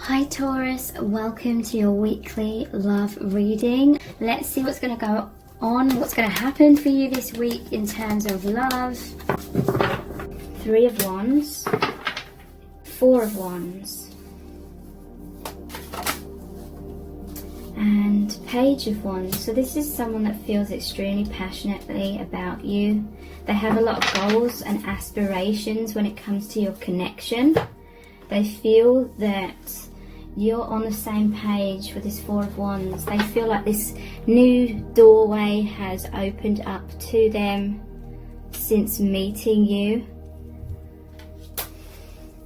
Hi Taurus, welcome to your weekly love reading. Let's see what's going to go on, what's going to happen for you this week in terms of love. 3 of Wands, 4 of Wands, and Page of Wands. So this is someone that feels extremely passionately about you. They have a lot of goals and aspirations when it comes to your connection. They feel that you're on the same page with this 4 of Wands. They feel like this new doorway has opened up to them since meeting you.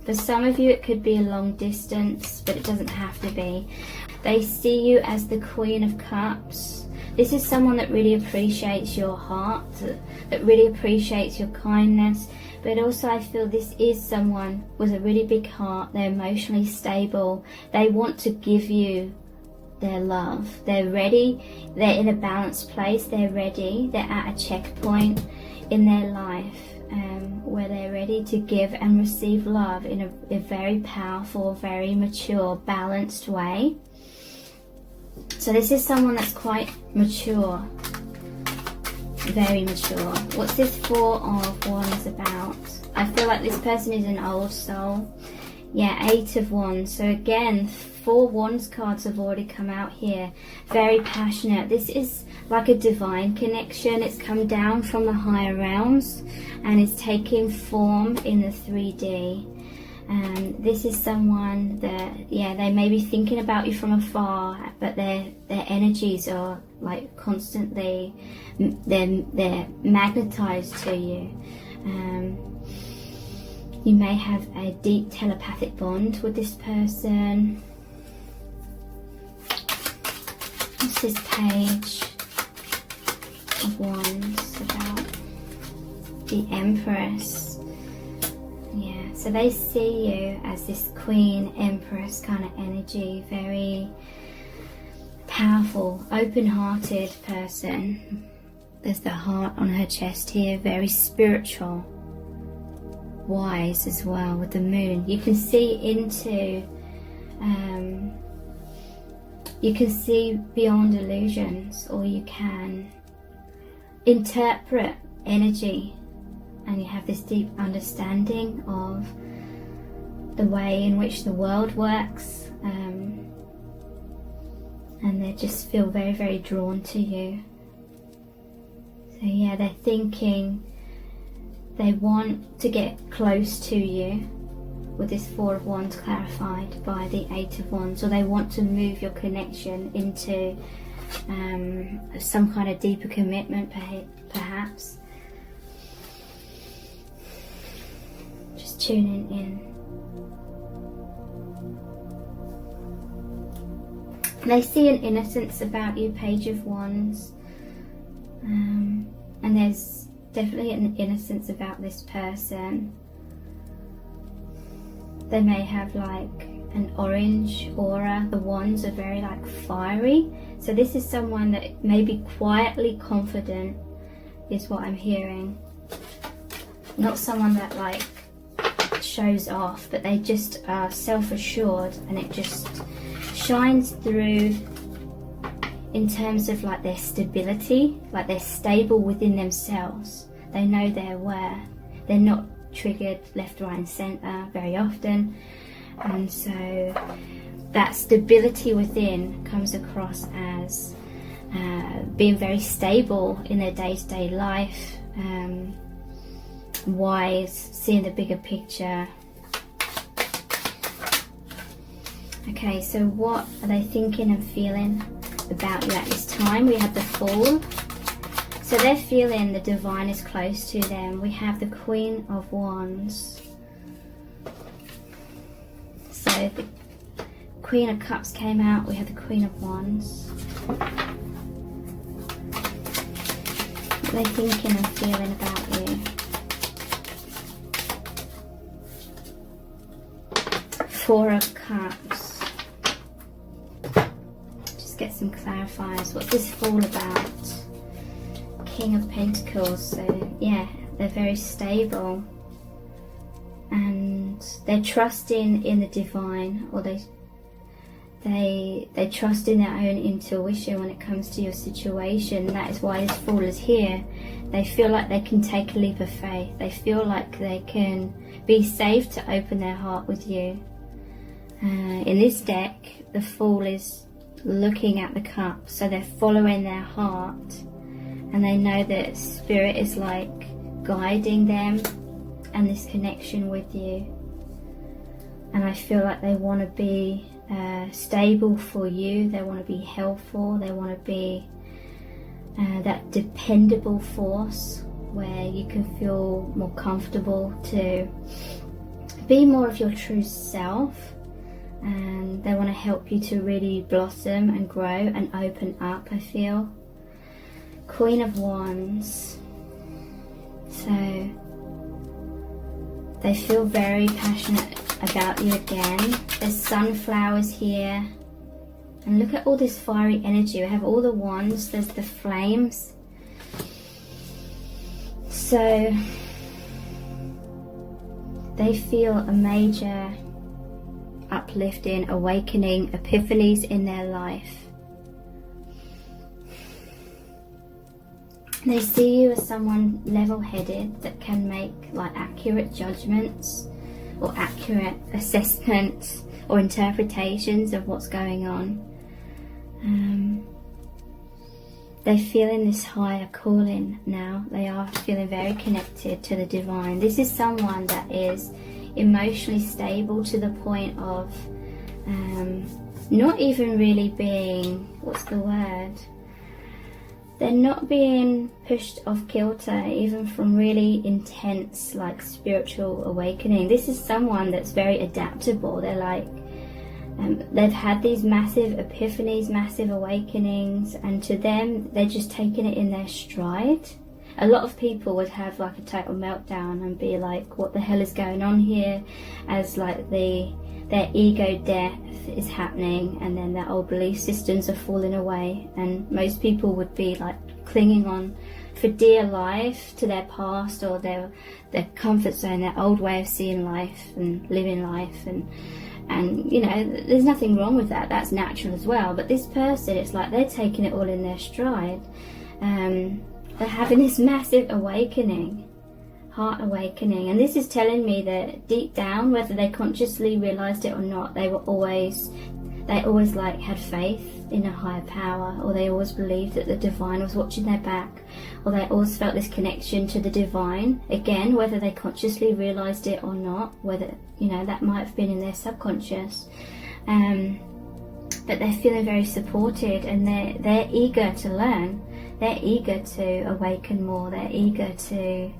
For some of you it could be a long distance, but it doesn't have to be. They see you as the Queen of Cups. This is someone that really appreciates your heart, that really appreciates your kindness. But also I feel this is someone with a really big heart. They're emotionally stable. They want to give you their love. They're ready. They're in a balanced place. They're ready. They're at a checkpoint in their life where they're ready to give and receive love in a very powerful, very mature, balanced way. So this is someone that's quite mature. Very mature. What's this 4 of Wands about? I feel like this person is an old soul. Yeah, 8 of Wands. So again, 4 Wands cards have already come out here. Very passionate. This is like a divine connection. It's come down from the higher realms and it's taking form in the 3D. This is someone that, yeah, they may be thinking about you from afar, but their energies are like constantly, they're magnetized to you. You may have a deep telepathic bond with this person. What's this Page of Wands about? The Empress. Yeah, so they see you as this Queen, Empress kind of energy, very powerful, open-hearted person. There's the heart on her chest here, very spiritual, wise as well with the moon. You can see into, you can see beyond illusions, or you can interpret energy. And you have this deep understanding of the way in which the world works, and they just feel very, very drawn to you. So yeah, they're thinking they want to get close to you with this 4 of Wands clarified by the 8 of Wands, or they want to move your connection into some kind of deeper commitment perhaps. Tuning in. They see an innocence about you, Page of Wands, and there's definitely an innocence about this person. They may have like an orange aura. The wands are very like fiery, so this is someone that may be quietly confident is what I'm hearing. Not someone that like shows off, but they just are self-assured, and it just shines through in terms of like their stability, like they're stable within themselves. They know they're aware. They're not triggered left, right and centre very often, and so that stability within comes across as being very stable in their day-to-day life, wise, seeing the bigger picture. Okay, so what are they thinking and feeling about you at this time? We have the Fool. So they're feeling the divine is close to them. We have the Queen of Wands. So the Queen of Cups came out. We have the Queen of Wands. What are they thinking and feeling about you? 4 of Cups. Just get some clarifiers. What's this Fool about? King of Pentacles. So yeah, they're very stable and they're trusting in the divine, or They trust in their own intuition when it comes to your situation. That is why this Fool is here. They feel like they can take a leap of faith. They feel like they can be safe to open their heart with you. In this deck, the Fool is looking at the cup, so they're following their heart, and they know that Spirit is like guiding them and this connection with you. And I feel like they want to be stable for you. They want to be helpful. They want to be that dependable force where you can feel more comfortable to be more of your true self. And they want to help you to really blossom and grow and open up, I feel. Queen of Wands. So they feel very passionate about you again. There's sunflowers here. And look at all this fiery energy. We have all the wands. There's the flames. So they feel a major uplifting, awakening, epiphanies in their life. They see you as someone level-headed that can make like accurate judgments or accurate assessments or interpretations of what's going on. They feel in this higher calling now. They are feeling very connected to the divine. This is someone that is emotionally stable to the point of not even really being, what's the word? They're not being pushed off kilter even from really intense like spiritual awakening. This is someone that's very adaptable. They're like, they've had these massive epiphanies, massive awakenings, and to them, they're just taking it in their stride. A lot of people would have like a total meltdown and be like, what the hell is going on here? As like their ego death is happening, and then their old belief systems are falling away, and most people would be like clinging on for dear life to their past or their comfort zone, their old way of seeing life and living life, and you know, there's nothing wrong with that. That's natural as well. But this person, it's like they're taking it all in their stride. They're having this massive awakening, heart awakening, and this is telling me that deep down, whether they consciously realized it or not, they always like had faith in a higher power, or they always believed that the divine was watching their back, or they always felt this connection to the divine. Again, whether they consciously realized it or not, whether, you know, that might have been in their subconscious, but they're feeling very supported, and they're eager to learn. They're eager to awaken more. They're eager to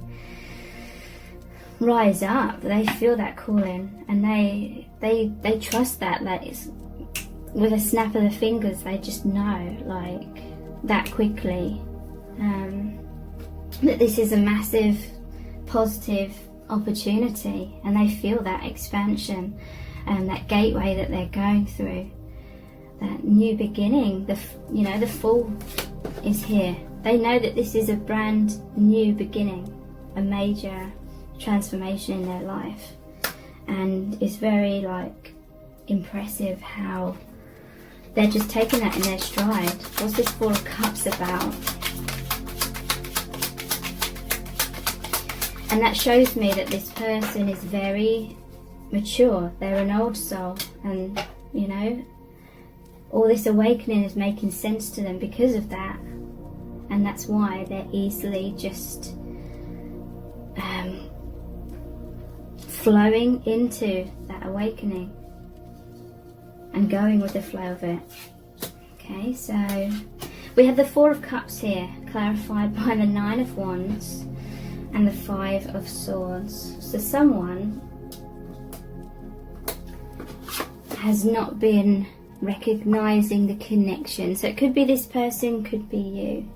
rise up. They feel that calling, and they trust that it's with a snap of the fingers. They just know, like, that quickly, that this is a massive positive opportunity, and they feel that expansion and that gateway that they're going through, that new beginning. The Fool is here. They know that this is a brand new beginning, a major transformation in their life, and it's very like impressive how they're just taking that in their stride. What's this Four of Cups about? And that shows me that this person is very mature. They're an old soul, and you know, all this awakening is making sense to them because of that, and that's why they're easily just flowing into that awakening and going with the flow of it. Okay, so we have the Four of Cups here, clarified by the Nine of Wands and the Five of Swords. So someone has not been recognizing the connection. So it could be this person, could be you.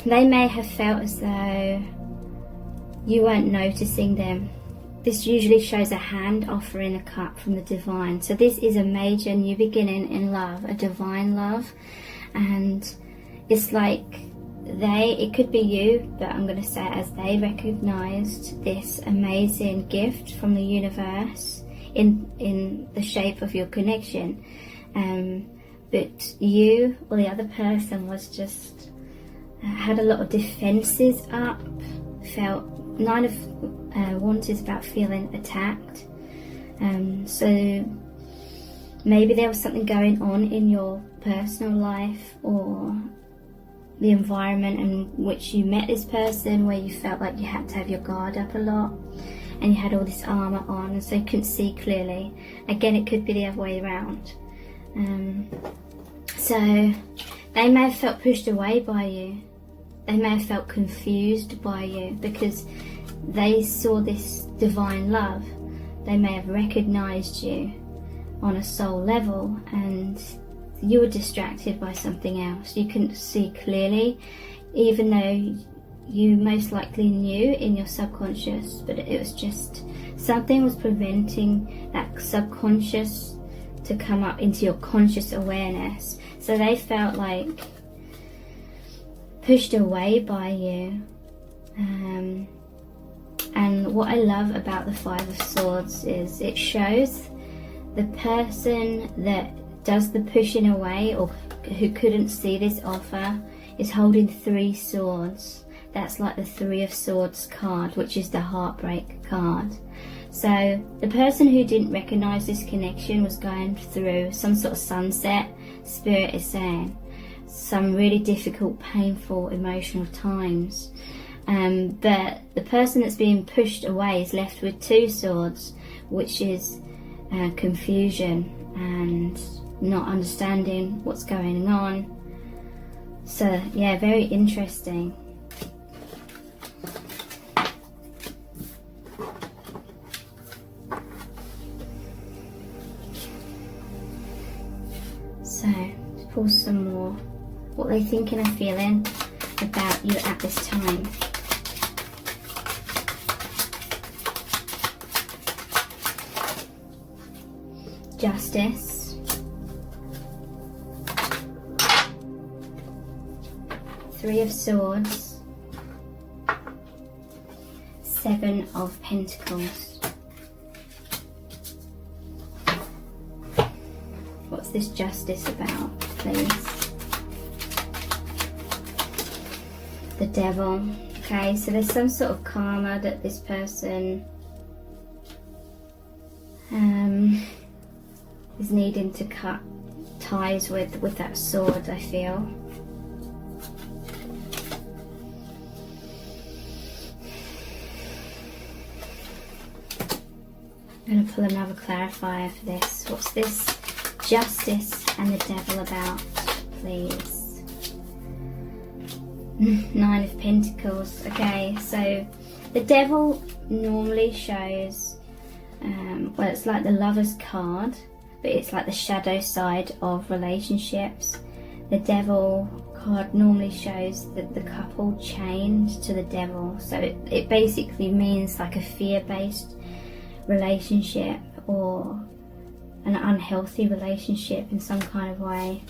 They may have felt as though you weren't noticing them. This usually shows a hand offering a cup from the divine. So this is a major new beginning in love, a divine love. And it's like it could be you, but I'm going to say as they recognized this amazing gift from the universe in the shape of your connection. But you or the other person was just had a lot of defenses up, felt Nine of Wands is about feeling attacked. So maybe there was something going on in your personal life or the environment in which you met this person, where you felt like you had to have your guard up a lot and you had all this armour on, and so you couldn't see clearly. Again, it could be the other way around. So they may have felt pushed away by you. They may have felt confused by you because they saw this divine love. They may have recognised you on a soul level, and you were distracted by something else. You couldn't see clearly, even though you most likely knew in your subconscious, but it was just something was preventing that subconscious to come up into your conscious awareness. So they felt like pushed away by you. And what I love about the Five of Swords is it shows the person that does the pushing away, or who couldn't see this offer, is holding 3 swords. That's like the Three of Swords card, which is the heartbreak card. So the person who didn't recognize this connection was going through some sort of sunset, Spirit is saying, some really difficult, painful, emotional times. But the person that's being pushed away is left with 2 swords, which is confusion and not understanding what's going on. So yeah, very interesting. So let's pull some more. What are they thinking and feeling about you at this time? Justice, 3 of Swords, 7 of Pentacles. What's this justice about, please? The Devil. Okay, so there's some sort of karma that this person is needing to cut ties with that sword, I feel. I'm going to pull another clarifier for this. What's this Justice and the Devil about, please? 9 of Pentacles. Okay, so the Devil normally shows, well, it's like the Lover's card, but it's like the shadow side of relationships. The Devil card normally shows that the couple chained to the Devil. So it basically means like a fear-based relationship or an unhealthy relationship in some kind of way.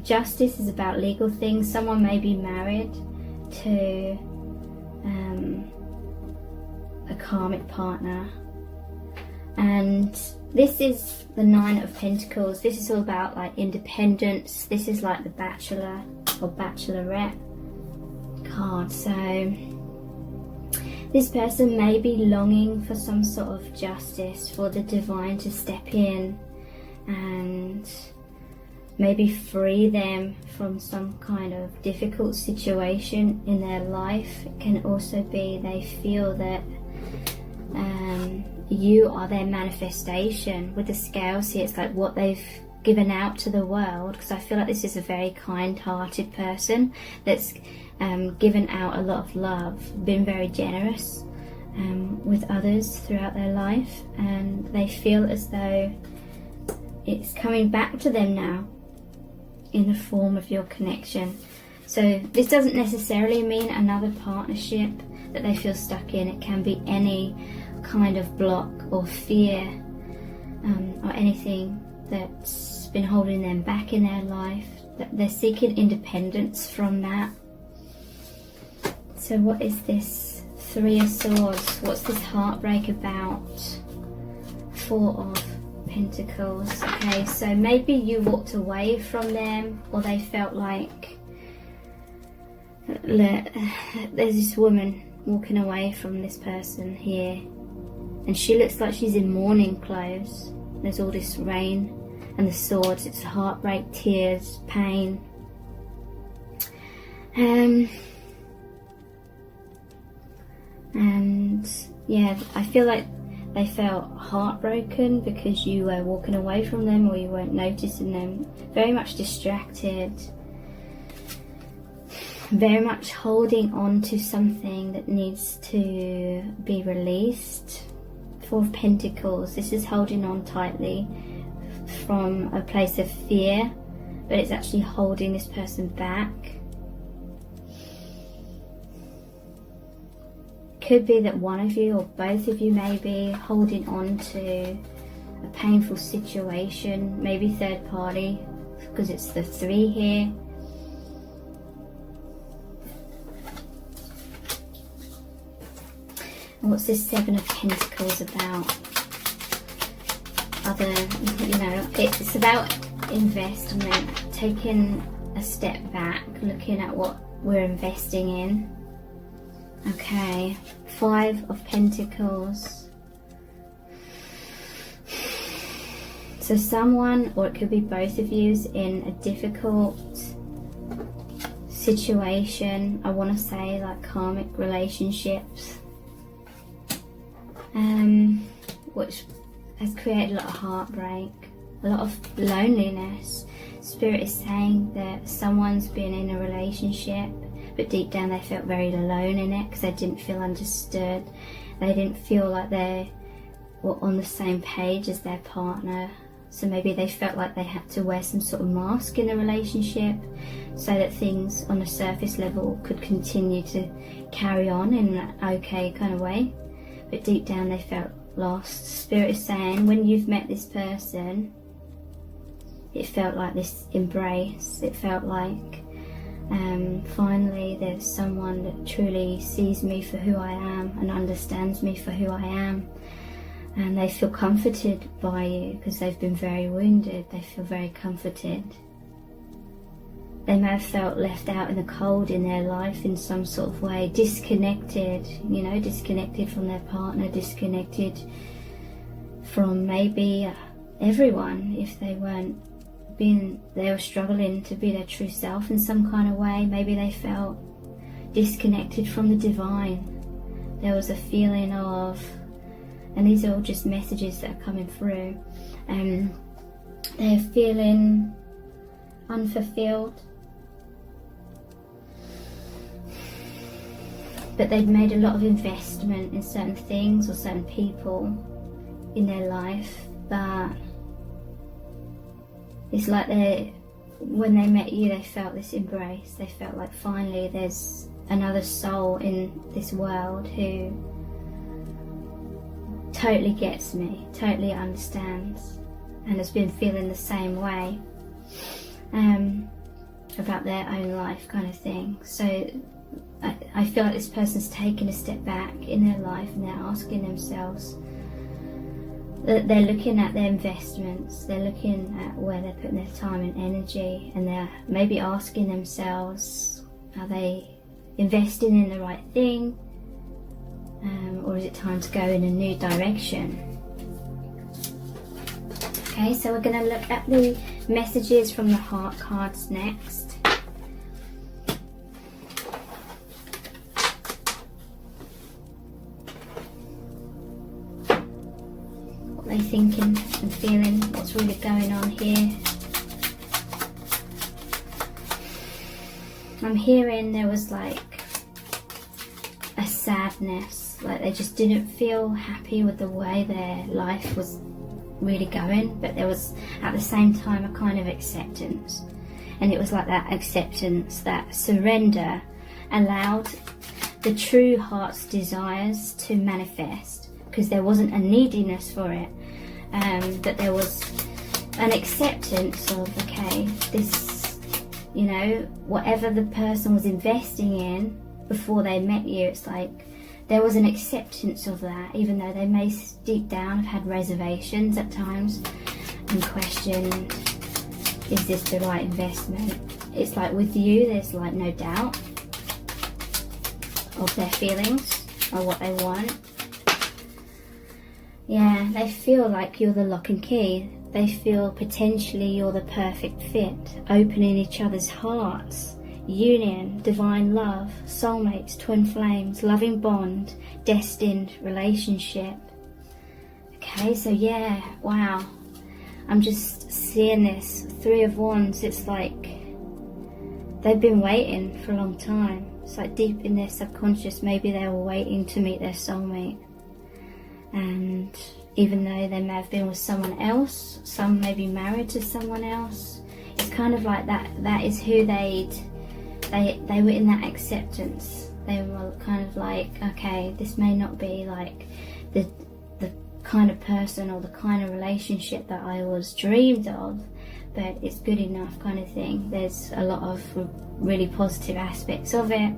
Justice is about legal things. Someone may be married to a karmic partner, and this is the 9 of Pentacles. This is all about like independence. This is like the Bachelor or Bachelorette card. So this person may be longing for some sort of justice, for the divine to step in and maybe free them from some kind of difficult situation in their life. It can also be they feel that you are their manifestation. With the scales here, it's like what they've given out to the world, because I feel like this is a very kind-hearted person that's given out a lot of love, been very generous with others throughout their life, and they feel as though it's coming back to them now in the form of your connection. So this doesn't necessarily mean another partnership that they feel stuck in. It can be any kind of block or fear or anything that's been holding them back in their life, that they're seeking independence from that. So what is this 3 of Swords? What's this heartbreak about? Four of Pentacles. Okay, so maybe you walked away from them, or they felt like there's this woman walking away from this person here, and she looks like she's in mourning clothes. There's all this rain and the swords. It's heartbreak, tears, pain. And yeah, I feel like they felt heartbroken because you were walking away from them, or you weren't noticing them. Very much distracted. Very much holding on to something that needs to be released. Four of Pentacles. This is holding on tightly from a place of fear, but it's actually holding this person back. Could be that one of you or both of you may be holding on to a painful situation, maybe third party, because it's the 3 here. And what's this 7 of Pentacles about? Other, you know, it's about investment, taking a step back, looking at what we're investing in. Okay, 5 of Pentacles. So someone, or it could be both of you, is in a difficult situation. I want to say like karmic relationships, which has created a lot of heartbreak, a lot of loneliness. Spirit is saying that someone's been in a relationship, but deep down they felt very alone in it because they didn't feel understood. They didn't feel like they were on the same page as their partner. So maybe they felt like they had to wear some sort of mask in a relationship so that things on a surface level could continue to carry on in an okay kind of way. But deep down they felt lost. Spirit is saying when you've met this person, it felt like this embrace. It felt like finally there's someone that truly sees me for who I am and understands me for who I am, and they feel comforted by you because they've been very wounded. They feel very comforted. They may have felt left out in the cold in their life in some sort of way, disconnected, you know, disconnected from their partner, disconnected from maybe everyone if they weren't they were struggling to be their true self in some kind of way. Maybe they felt disconnected from the divine. There was a feeling of, and these are all just messages that are coming through, they're feeling unfulfilled, but they've made a lot of investment in certain things or certain people in their life, but it's like when they met you, they felt this embrace. They felt like finally there's another soul in this world who totally gets me, totally understands, and has been feeling the same way about their own life kind of thing. So I feel like this person's taken a step back in their life and they're asking themselves, they're looking at their investments, they're looking at where they're putting their time and energy, and they're maybe asking themselves, are they investing in the right thing, or is it time to go in a new direction? Okay, so we're going to look at the messages from the heart cards next. They thinking and feeling, what's really going on here. I'm hearing there was like a sadness, like they just didn't feel happy with the way their life was really going, but there was at the same time a kind of acceptance, and it was like that acceptance, that surrender allowed the true heart's desires to manifest, because there wasn't a neediness for it, but there was an acceptance of, okay, this, you know, whatever the person was investing in before they met you, it's like there was an acceptance of that, even though they may deep down have had reservations at times and questioned, is this the right investment? It's like with you, there's like no doubt of their feelings or what they want. Yeah, they feel like you're the lock and key. They feel potentially you're the perfect fit, opening each other's hearts. Union, divine love, soulmates, twin flames, loving bond, destined relationship. Okay, so yeah, wow. I'm just seeing this. Three of Wands, it's like they've been waiting for a long time. It's like deep in their subconscious, maybe they were waiting to meet their soulmate. And even though they may have been with someone else, some may be married to someone else, it's kind of like that is who they were in that acceptance. They were kind of like, okay, this may not be like the kind of person or the kind of relationship that I was dreamed of, but it's good enough kind of thing. There's a lot of really positive aspects of it,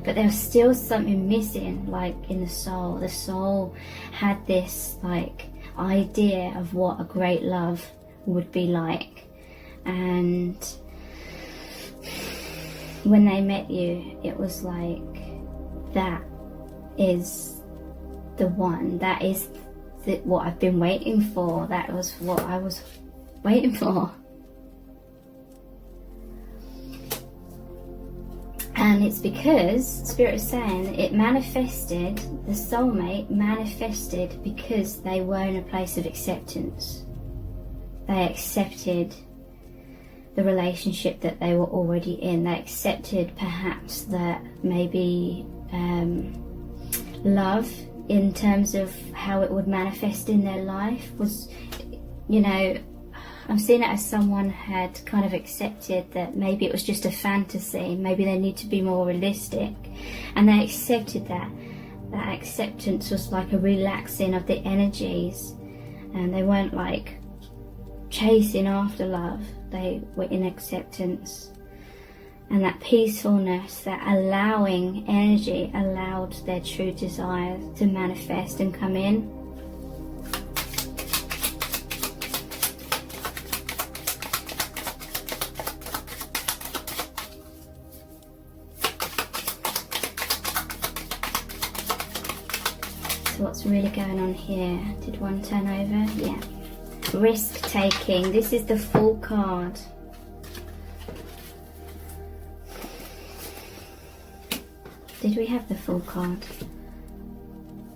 but there was still something missing, like in the soul. The soul had this like idea of what a great love would be like, and when they met you, it was like, that is the one, that is what I've been waiting for, that was what I was waiting for. And it's because Spirit is saying it manifested, the soulmate manifested because they were in a place of acceptance. They accepted the relationship that they were already in. They accepted perhaps that maybe love in terms of how it would manifest in their life was, you know, I'm seeing it as someone had kind of accepted that maybe it was just a fantasy, maybe they need to be more realistic, and they accepted that. That acceptance was like a relaxing of the energies, and they weren't like chasing after love, they were in acceptance. And that peacefulness, that allowing energy allowed their true desires to manifest and come in. So what's really going on here? Did one turn over? Yeah. Risk taking. This is the Fool card. Did we have the Fool card?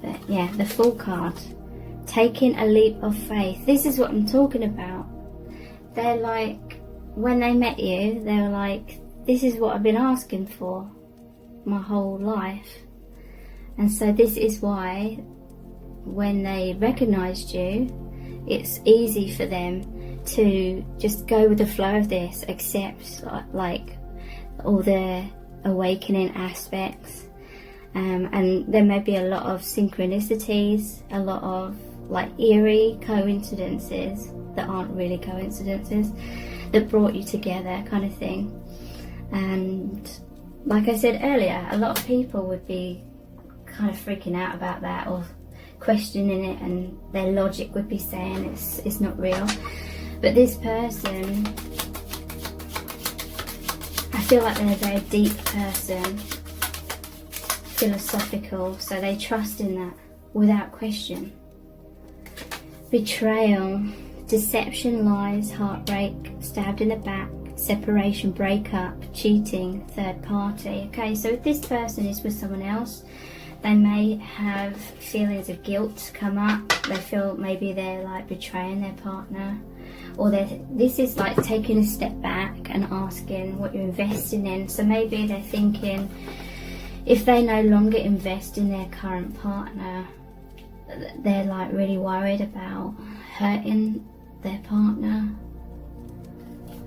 But yeah, the Fool card. Taking a leap of faith. This is what I'm talking about. They're like, when they met you, they were like, this is what I've been asking for my whole life. And so this is why when they recognized you, it's easy for them to just go with the flow of this, accept like all the awakening aspects, and there may be a lot of synchronicities, a lot of like eerie coincidences that aren't really coincidences that brought you together kind of thing. And like I said earlier, a lot of people would be kind of freaking out about that or questioning it, and their logic would be saying it's not real. But this person, I feel like they're a very deep person, philosophical, so they trust in that without question. Betrayal, deception, lies, heartbreak, stabbed in the back, separation, breakup, cheating, third party. Okay, so if this person is with someone else, they may have feelings of guilt come up. They feel maybe they're like betraying their partner, or this is like taking a step back and asking what you're investing in. So maybe they're thinking, if they no longer invest in their current partner, they're like really worried about hurting their partner,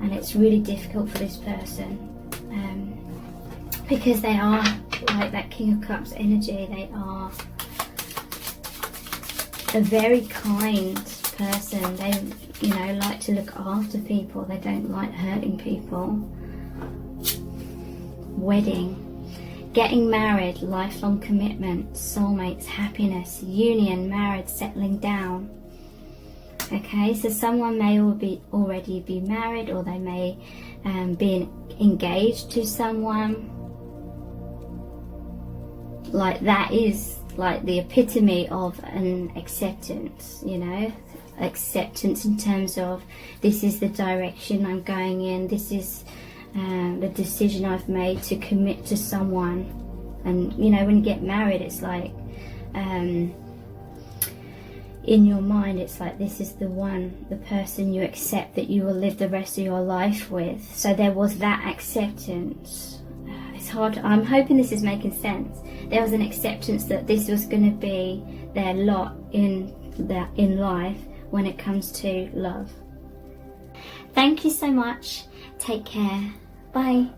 and it's really difficult for this person because they are like that King of Cups energy. They are a very kind person. They, you know, like to look after people. They don't like hurting people. Wedding. getting married, lifelong commitment, soulmates, happiness, union, marriage, settling down. Okay, so someone may already be married, or they may be engaged to someone. Like, that is like the epitome of an acceptance, you know, acceptance in terms of, this is the direction I'm going in, this is the decision I've made to commit to someone. And you know, when you get married, it's like in your mind, it's like, this is the one, the person you accept that you will live the rest of your life with. So there was that acceptance. It's hard, I'm hoping this is making sense. There was an acceptance that this was going to be their lot in life when it comes to love. Thank you so much. Take care. Bye.